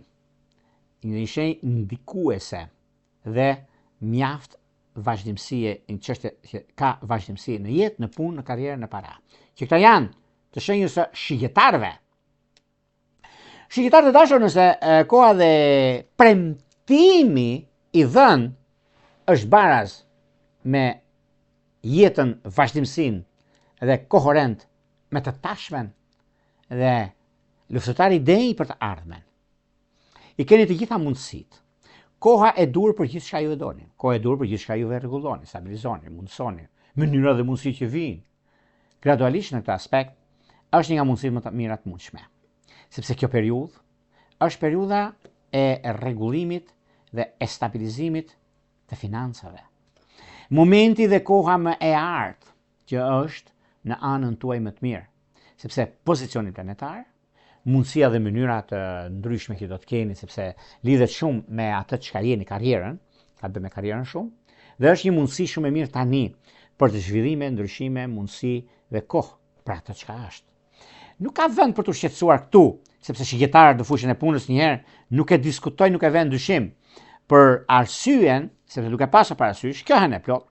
një shenjë ndikuese dhe mjaft vazhdimësie në çështje që ka vazhdimësi në jetë, në punë, në karrierë, në para. Që këta janë të shenjës së shigjetarëve. Shigjetarët e dashur, nëse koha dhe premtimi i dhënë është baraz me jetën, vazhdimsinë dhe koherent me të tashmen dhe luftëtari i denj për të ardhmen. I keni të gjitha mundësitë. koha e dur për gjithçka ju e doni. Koha e dur për gjithçka ju e rregulloni, stabilizoni, mundësoni, mënyra dhe mundësi që vijnë. Gradualisht në këtë aspekt është një nga mundësitë më të mira të mundshme. Sepse kjo periudhë është periudha e rregullimit dhe e stabilizimit të financave. Momenti dhe koha më e artë që është në anën tuaj më të mirë, sepse pozicioni planetar, mundësia dhe mënyra të ndryshme që do të keni, sepse lidhet shumë me atë çka jeni, karrierën, ka të bëjë me karrierën shumë, dhe është një mundësi shumë e mirë tani për të zhvillime, ndryshime, mundësi dhe kohë për atë çka është. Nuk ka vend për të shqetësuar këtu, sepse shqiptarët në fushën e punës njëherë nuk e diskutojnë, nuk e vënë dyshim për arsyeën, sepse duke pasur parasysh kjo hënë plot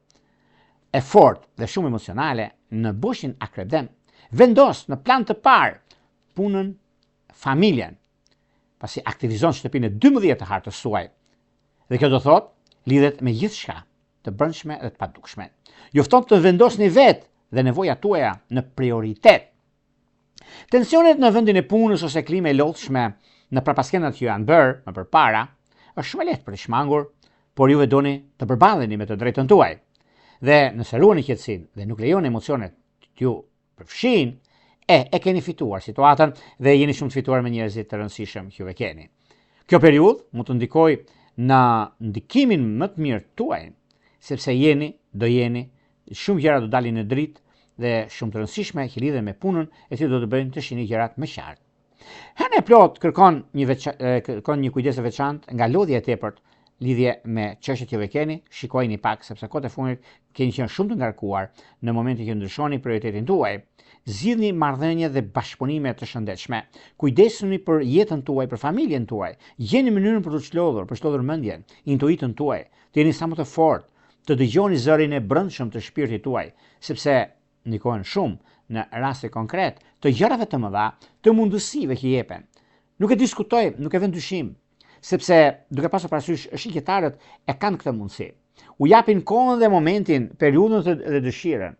e fortë dhe shumë emocionale në bushin Akrep, vendos në plan të parë punën, familjen, pasi aktivizon shtëpinë e 12 të hartës suaj. Dhe kjo do thotë lidhet me gjithçka të brendshme dhe të padukshme. Jofton të vendosni vetë dhe nevojat tuaja në prioritet. Tensionet në vendin e punës ose klima e lodhshme në prapaskendat që janë bërë më përpara është shumë e lehtë për të shmangur, por ju doni të përballeni me të drejtën tuaj. Dhe nëse ruani qetësinë dhe nuk lejoni emocionet t'ju përfshin, e keni fituar situatën dhe jeni shumë të fituar me njerëzit të rëndësishëm që ju keni. Kjo periudhë mund të ndikojë në ndikimin më të mirë tuaj, sepse do jeni shumë gjëra do dalin në dritë dhe shumë të rëndësishme që lidhen me punën e që do të bëjnë të shihni gjërat më qartë. Hënë e plot kërkon një kujdes të veçantë nga lodhja e tepërt lidhje me çështjet që ju keni, shikojini pak sepse kohët e fundit keni qenë shumë të ngarkuar në momentin që ndryshoni prioritetin tuaj. Zgjidhni marrëdhënie dhe bashkëpunime të shëndetshme. Kujdesuni për jetën tuaj, për familjen tuaj. Gjeni mënyrën për të çlodhur mendjen, intuitën tuaj. Të jeni sa më të fortë, të dëgjoni zërin e brendshëm të shpirtit tuaj, sepse ndikojnë shumë në raste konkret të gjërave të mëdha, të mundësive që jepen. Nuk e diskutoj, nuk e vën dyshim, sepse duke pasur parasysh shqiptarët e kanë këtë mundësi. U japin kohën dhe momentin, periudhën dhe dëshirën.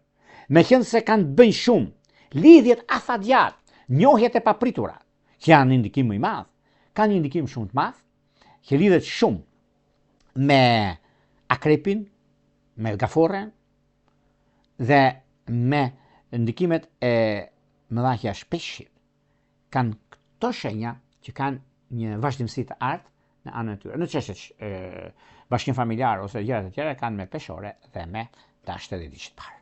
Meqenëse se kanë të bëjnë shumë, lidhjet afatgjat, njohjet e papritura, që janë një ndikim më i madh, kanë një ndikim shumë të madh, që lidhet shumë me akrepin, me gaforren dhe me ndikimet e mëdha që shpeshit. Kanë këto shenja që kanë një vazhdimsi të artë në anën e tyre. Në çështjet bashkim familjar ose gjërat e tjera kanë me peshore dhe me dashte dhe diçka parë.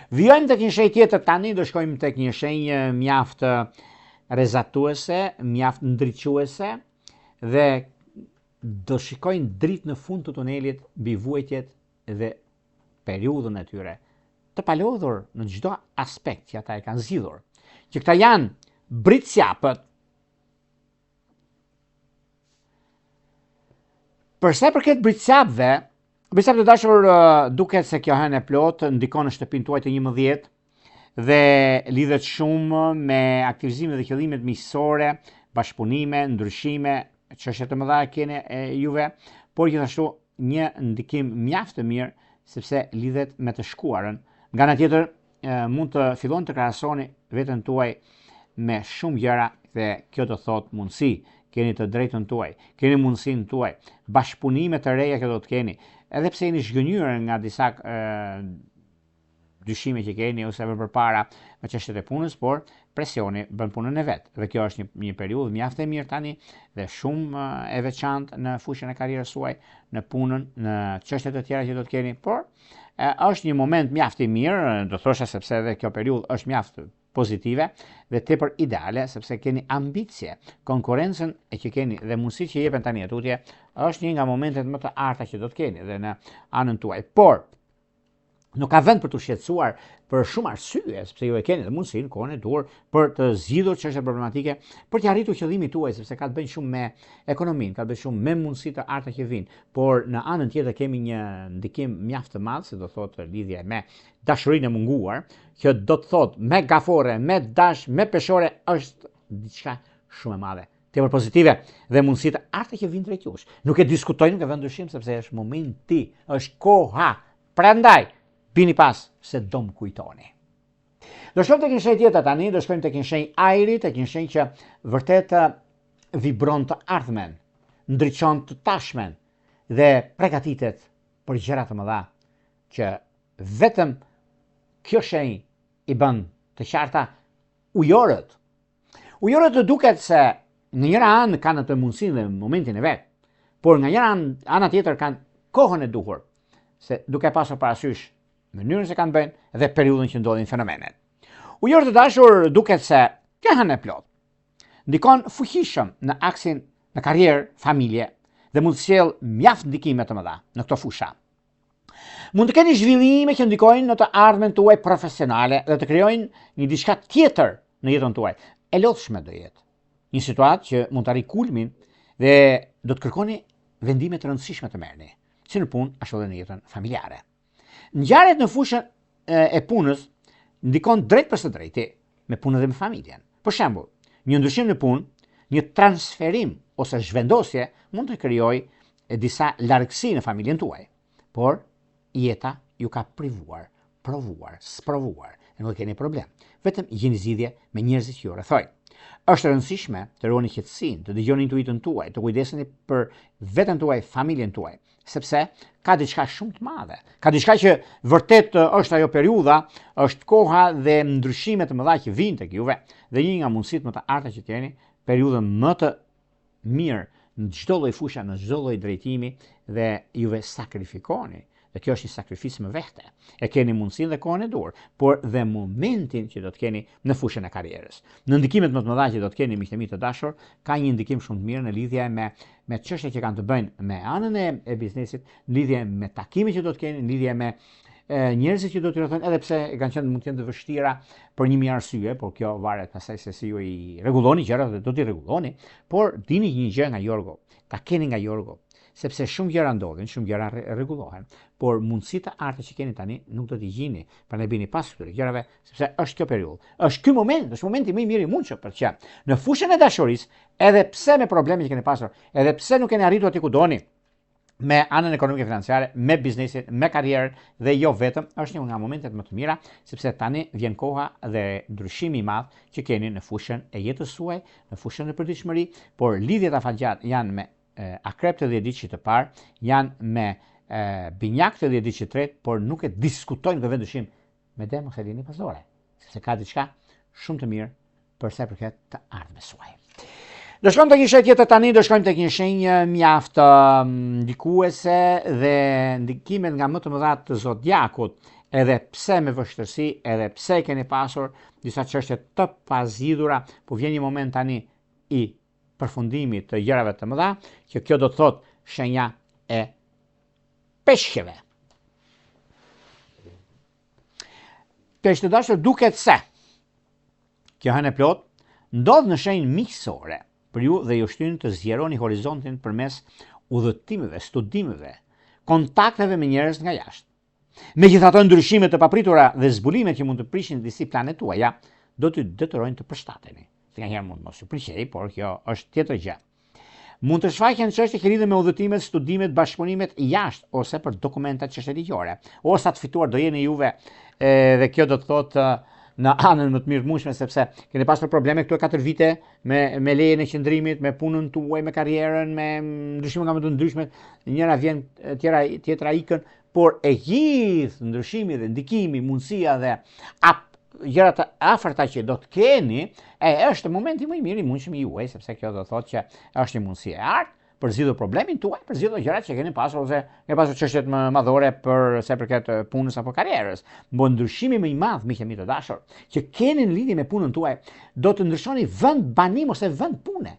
Vijojmë tek një shenjë tjetër tani, do shkojmë tek një shenjë mjaft rrezatuese, mjaft ndriçuese dhe do shikojnë dritë në fund të tunelit mbi vuajtjet dhe periudhën e tyre të palodhur në çdo aspekt që ata e kanë zgjidhur. Që këta janë britsjapët. Për sa i përket britsjapëve, britsjapët e dashur duket se kjo hënë e plot ndikon në shtëpinë tuaj të 11 dhe lidhet shumë me aktivizime dhe qëllimet miqësore, bashkëpunime, ndryshime, çështje të mëdha keni juve, por gjithashtu një ndikim mjaft të mirë sepse lidhet me të shkuarën. Nga ana tjetër, mund të filloni të krahasoni veten tuaj me shumë gjëra dhe kjo do thotë mundësi, keni të drejtën tuaj, keni mundësinë tuaj, bashkëpunime të reja që do të keni, edhe pse jeni zhgënjur nga disa dyshime që keni ose më përpara me çështjet e punës, por presioni bën punën e vet. Dhe kjo është një periudhë mjaft e mirë tani dhe shumë e veçantë në fushën e karrierës suaj, në punën, në çështjet e tjera që do të keni, por është një moment mjaft i mirë, do thosha sepse edhe kjo periudhë është mjaft pozitive dhe tepër ideale sepse keni ambicie. Konkurrencën e që keni dhe mundësitë që jepen tani tutje është një nga momentet më të arta që do të keni dhe në anën tuaj. Por nuk ka vend për të shqetësuar për shumë arsye, sepse ju e keni dhe mundësinë, kohën e dur për të zgjidhur çështje problematike, për të arritur qëllimin tuaj, sepse ka të bëjë shumë me ekonominë, ka të bëjë shumë me mundësitë të arta që vijnë. Por në anën tjetër kemi një ndikim mjaft të madh, se do thotë lidhje me dashurinë e munguar, që do të thotë me gafore, me dash, me peshore është diçka shumë e madhe. Tepër pozitive dhe mundësitë arta që vijnë drejt jush. Nuk e diskutoj, nuk e vën dyshim sepse është momenti, është koha. Prandaj bini pas se do më kujtoni. Do shkojmë tek një shenjë tjetër tani, do shkojmë tek një shenjë ajri, tek një shenjë që vërtet vibron të ardhmen, ndriçon të tashmen dhe pregatitet për gjëra të mëdha që vetëm kjo shenjë i bën të qarta ujorët. Ujorët duket se në njëra anë kanë të mundësinë dhe momentin e vet, por nga njëra ana tjetër kanë kohën e duhur, se duke pasur parasysh mënyrën se kanë bëjnë dhe periudhën që ndodhin fenomenet. Ujorët të dashur duket se kjo hënë e plot ndikon fuqishëm në aksin në karrierë, familje dhe mund të sjellë mjaft ndikime të mëdha në këto fusha. Mund të keni zhvillime që ndikojnë në të ardhmen tuaj profesionale dhe të krijojnë një diçka tjetër në jetën tuaj. E lodhshme do jetë. Një situatë që mund të arrijë kulmin dhe do të kërkoni vendime të rëndësishme të merrni, si në punë ashtu edhe në jetën familjare. Ngjarjet në fushën e punës ndikon drejt për së drejti me punën dhe me familjen. Për shembull, një ndryshim në punë, një transferim ose zhvendosje mund të krijojë disa largësi në familjen tuaj, por jeta ju ka privuar, provuar, sprovuar, e nuk keni problem. Vetëm jeni zgjidhje me njerëzit që ju rrethojnë. Është e rëndësishme të ruani qetësinë, të dëgjoni intuitën tuaj, të kujdeseni për veten tuaj, familjen tuaj, sepse ka diçka shumë të madhe. Ka diçka që vërtet është ajo periudha, është koha dhe ndryshimet të mëdha që vijnë tek juve. Dhe një nga mundësitë më të arta që keni, periudhën më të mirë në çdo lloj fusha, në çdo lloj drejtimi dhe juve sakrifikoni. Dhe kjo është një sakrificë më vete. E keni mundësinë dhe kohën e dur, por dhe momentin që do të keni në fushën e karrierës. Në ndikimet më të mëdha që do të keni, miqtë mi të dashur, ka një ndikim shumë të mirë në lidhje me çështjet që kanë të bëjnë me anën e biznesit, në lidhje me takimet që do të keni, në lidhje me njerëzit që do t'ju rrethojnë, edhe pse kanë qenë mund të jenë të vështira për një mijë arsye, por kjo varet pastaj se si ju i rregulloni gjërat dhe do t'i rregulloni, por dini një gjë nga Jorgo, ta keni nga Jorgo. Sepse shumë gjëra ndodhin, shumë gjëra rregullohen, por mundësitë të arta që keni tani nuk do t'i gjini, prandaj bini pas këtyre gjërave, sepse është kjo periudhë. Është ky moment, është momenti më i mirë i mundshëm për të qenë në fushën e dashurisë, edhe pse me problemet që keni pasur, edhe pse nuk keni arritur aty ku doni, me anën ekonomike financiare, me biznesin, me karrierën dhe jo vetëm, është një nga momentet më të mira, sepse tani vjen koha dhe ndryshimi i madh që keni në fushën e jetës suaj, në fushën e përditshmëri, por lidhjet afatgjat janë me akrep të 10 ditë të parë, janë me binjak të 10 ditë të tretë, por nuk e diskutojnë këtë ndryshim me dhe mos e lini pas dore, sepse ka diçka shumë të mirë për sa i përket të ardhmes suaj. Do shkojmë tek një shenjë tjetër tani, do shkojmë tek një shenjë mjaft ndikuese dhe ndikimet nga më të mëdha të zodiakut, edhe pse me vështirësi, edhe pse keni pasur disa çështje të pazgjidhura, po vjen një moment tani i përfundimit të gjërave të mëdha, që kjo do të thotë shenja e peshqeve. Peshqit të dashur, duket se kjo hënë e plot ndodh në shenjë miqësore për ju dhe ju shtyn të zgjeroni horizontin përmes udhëtimeve, studimeve, kontakteve me njerëz nga jashtë. Megjithatë, ndryshimet të papritura dhe zbulimet që mund të prishin disi planet tuaja do t'ju detyrojnë të përshtateni. Nganjëherë mund mos ju pëlqej, por kjo është tjetër gjë. Mund të shfaqen çështje që lidhen me udhëtimet, studimet, bashkëpunimet jashtë ose për dokumentat çështje ligjore, ose sa të fituar do jeni juve, dhe kjo do të thotë në anën më të mirë mundshme, sepse keni pasur probleme këto 4 vite me lejen e qëndrimit, me punën tuaj, me karrierën, me ndryshime nga më të ndryshme, njëra vjen, tjetra ikën, por e gjithë ndryshimi dhe ndikimi, mundësia dhe gjërat të afërta që do të keni, është momenti më i mirë i mundshëm i juaj, sepse kjo do të thotë që është një mundësi e artë për zgjidhur problemin tuaj, për zgjidhur gjërat që keni pasur ose keni pasur çështjet më madhore për sa i përket punës apo karrierës. Por ndryshimi më i madh, miqtë mi të dashur, që keni në lidhje me punën tuaj, do të ndryshoni vend banim ose vend pune.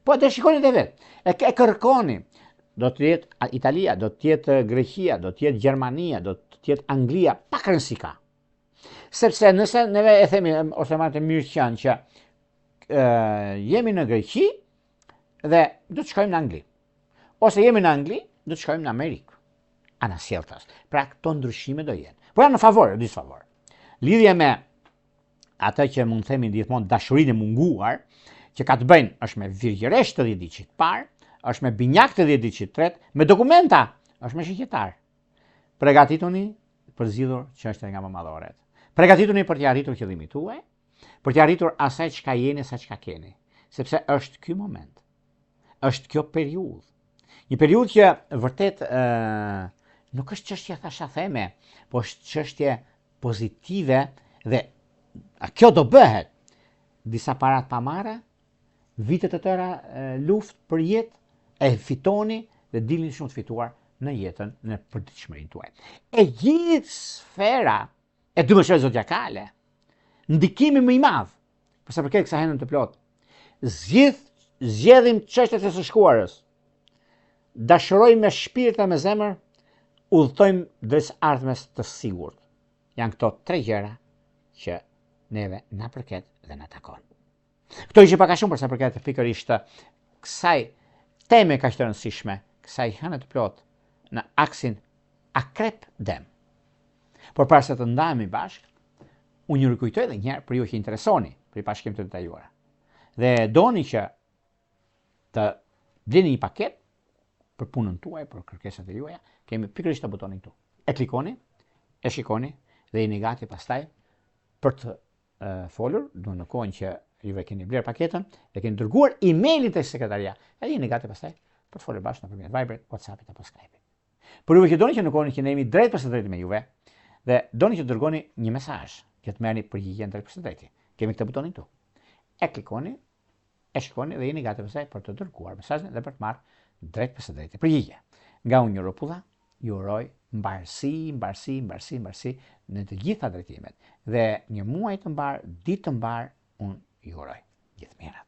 Po të shikoni edhe vetë, e kërkoni. Do të jetë Italia, do të jetë Greqia, do të jetë Gjermania, do të jetë Anglia, pak rëndësi ka. Sepse nëse neve e themi, ose marrë të mirë qanë që jemi në Greqi dhe do të shkojmë në Angli. Ose jemi në Angli, do të shkojmë në Amerikë. Anasjeltas. Pra këto ndryshime do jenë. Po janë në favor, disfavor. Lidhje me atë që mund të themi gjithmonë dashurinë e munguar, që ka të bëjnë është me virgjëresh të 10 ditë të parë, është me binjak të 10 ditë të tretë, me dokumenta, është me shqiptar. Përgatituni për zgjidhur çështjet nga më madhoret. Përgatituni për të arritur qëllimin tuaj, për të arritur asaj çka jeni, sa çka keni, sepse është ky moment. Është kjo periudhë Një periudhë që vërtet nuk është çështje thasha theme, po është çështje pozitive dhe kjo do bëhet. Disa parat pa marrë, vitet të tëra luftë për jetë, e fitoni dhe dilni shumë të fituar në jetën, në përditshmërinë tuaj. E gjithë sfera e dymbëshmërisë zodiakale, ndikimi më i madh, për sa përket kësaj hënën të plotë, zgjedhim çështjet e së shkuarës, dashurojmë me shpirt dhe me zemër, udhtojmë drejt ardhmes të sigurt. Janë këto 3 gjëra që neve na përket dhe na takon. Këto ishin pak a shumë për sa përket pikërisht kësaj teme kaq të rëndësishme, kësaj hëne të plotë në aksin Akrep-Dem. Por para se të ndahemi bashkë, unë ju rikujtoj edhe një herë për ju që interesoni për i bashkim të detajuara. Dhe doni që të blini një paket për punën tuaj, për kërkesat e juaja, kemi pikërisht të butonin këtu. E klikoni, e shikoni dhe jeni gati pastaj për të folur, në kohën që juve keni bler paketën dhe keni dërguar emailin te sekretaria. Edhe jeni gati pastaj për të folur bashkë nëpërmjet Viberit, WhatsAppit apo Skype-it. Por juve që doni që në kohën që ne jemi drejt për së drejti me juve dhe doni që të dërgoni një mesazh që të merrni përgjigjen drejt për së drejti, kemi këtë butonin këtu. E klikoni, e shikoni dhe jeni gati pastaj për të dërguar mesazhin dhe për të marrë drejt për së drejti përgjigje. Nga unë një Ropulla, ju uroj mbarësi në të gjitha drejtimet dhe një muaj të mbar, ditë të mbar, unë ju uroj gjithë mirat.